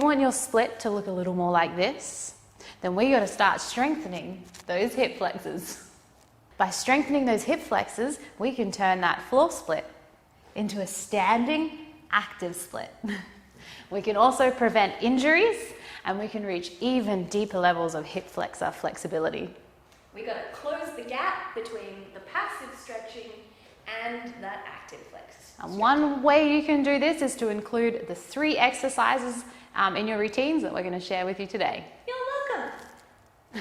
want your split to look a little more like this, then we got to start strengthening those hip flexors. By strengthening those hip flexors, we can turn that floor split into a standing active split. We can also prevent injuries, and we can reach even deeper levels of hip flexor flexibility. We got to close the gap between the passive stretching and that active flex. And one way you can do this is to include the 3 exercises in your routines that we're going to share with you today. You're welcome.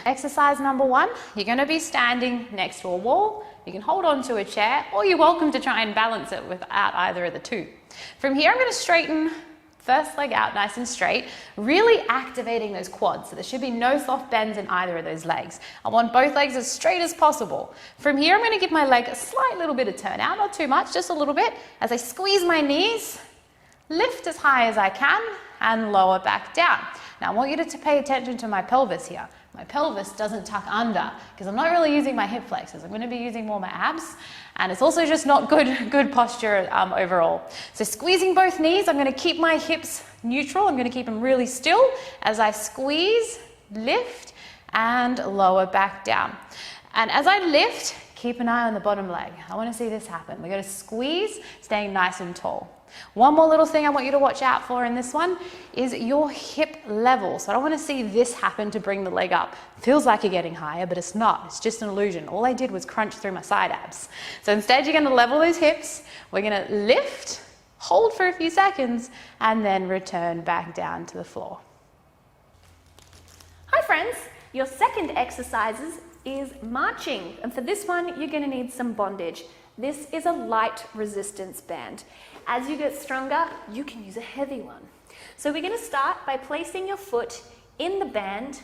Exercise number 1, you're going to be standing next to a wall. You can hold on to a chair, or you're welcome to try and balance it without either of the 2. From here, I'm going to straighten first leg out nice and straight, really activating those quads. So there should be no soft bends in either of those legs. I want both legs as straight as possible. From here, I'm going to give my leg a slight little bit of turn out, not too much, just a little bit, as I squeeze my knees, lift as high as I can, and lower back down. Now I want you to pay attention to my pelvis here. My pelvis doesn't tuck under because I'm not really using my hip flexors. I'm going to be using more my abs, and it's also just not good posture overall. So squeezing both knees, I'm going to keep my hips neutral. I'm going to keep them really still as I squeeze, lift, and lower back down. And as I lift, keep an eye on the bottom leg. I want to see this happen. We're going to squeeze, staying nice and tall. One more little thing I want you to watch out for in this one is your hip level. So I don't want to see this happen to bring the leg up. Feels like you're getting higher, but it's not. It's just an illusion. All I did was crunch through my side abs. So instead, you're going to level those hips. We're going to lift, hold for a few seconds, and then return back down to the floor. Hi friends, your second exercise is marching. And for this one, you're going to need some bondage. This is a light resistance band. As you get stronger, you can use a heavy one. So we're going to start by placing your foot in the band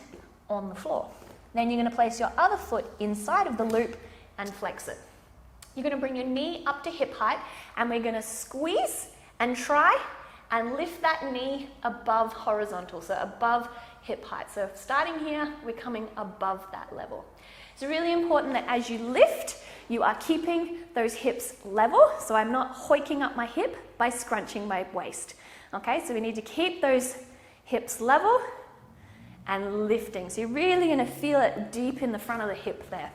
on the floor. Then you're going to place your other foot inside of the loop and flex it. You're going to bring your knee up to hip height, and we're going to squeeze and try and lift that knee above horizontal, so above hip height. So starting here, we're coming above that level. It's really important that as you lift, you are keeping those hips level, so I'm not hoiking up my hip by scrunching my waist. Okay, so we need to keep those hips level and lifting. So you're really going to feel it deep in the front of the hip there.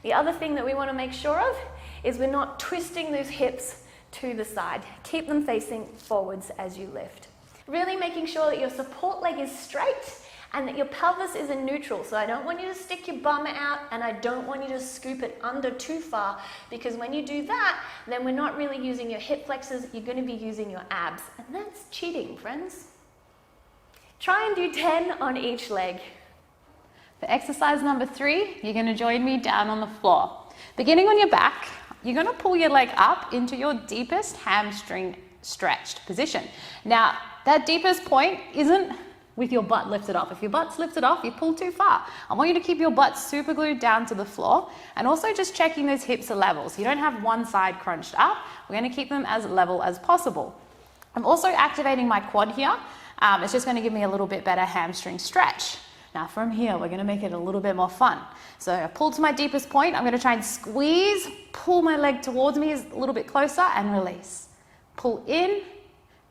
The other thing that we want to make sure of is we're not twisting those hips to the side. Keep them facing forwards as you lift. Really making sure that your support leg is straight and that your pelvis is in neutral. So I don't want you to stick your bum out, and I don't want you to scoop it under too far, because when you do that, then we're not really using your hip flexors, you're going to be using your abs, and that's cheating, friends. Try and do 10 on each leg. For exercise number 3, you're going to join me down on the floor. Beginning on your back, you're going to pull your leg up into your deepest hamstring stretched position. Now, that deepest point isn't with your butt lifted off. If your butt's lifted off, you pull too far. I want you to keep your butt super glued down to the floor, and also just checking those hips are level. So you don't have one side crunched up. We're going to keep them as level as possible. I'm also activating my quad here. It's just going to give me a little bit better hamstring stretch. Now from here, we're going to make it a little bit more fun. So I pull to my deepest point. I'm going to try and squeeze, pull my leg towards me a little bit closer, and release. Pull in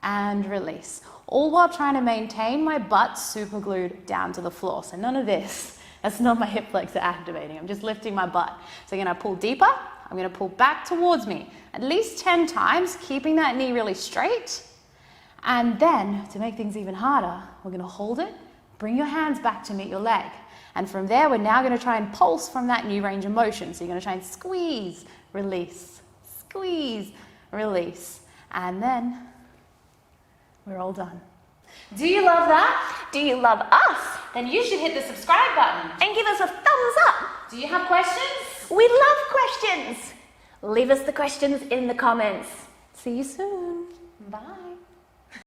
and release. All while trying to maintain my butt super glued down to the floor. So none of this. That's not my hip flexor activating. I'm just lifting my butt. So I'm going to pull deeper. I'm going to pull back towards me at least 10 times, keeping that knee really straight. And then, to make things even harder, we're going to hold it, bring your hands back to meet your leg. And from there, we're now going to try and pulse from that new range of motion. So you're going to try and squeeze, release, squeeze, release. And then we're all done. Do you love that? Do you love us? Then you should hit the subscribe button. And give us a thumbs up. Do you have questions? We love questions. Leave us the questions in the comments. See you soon. Bye.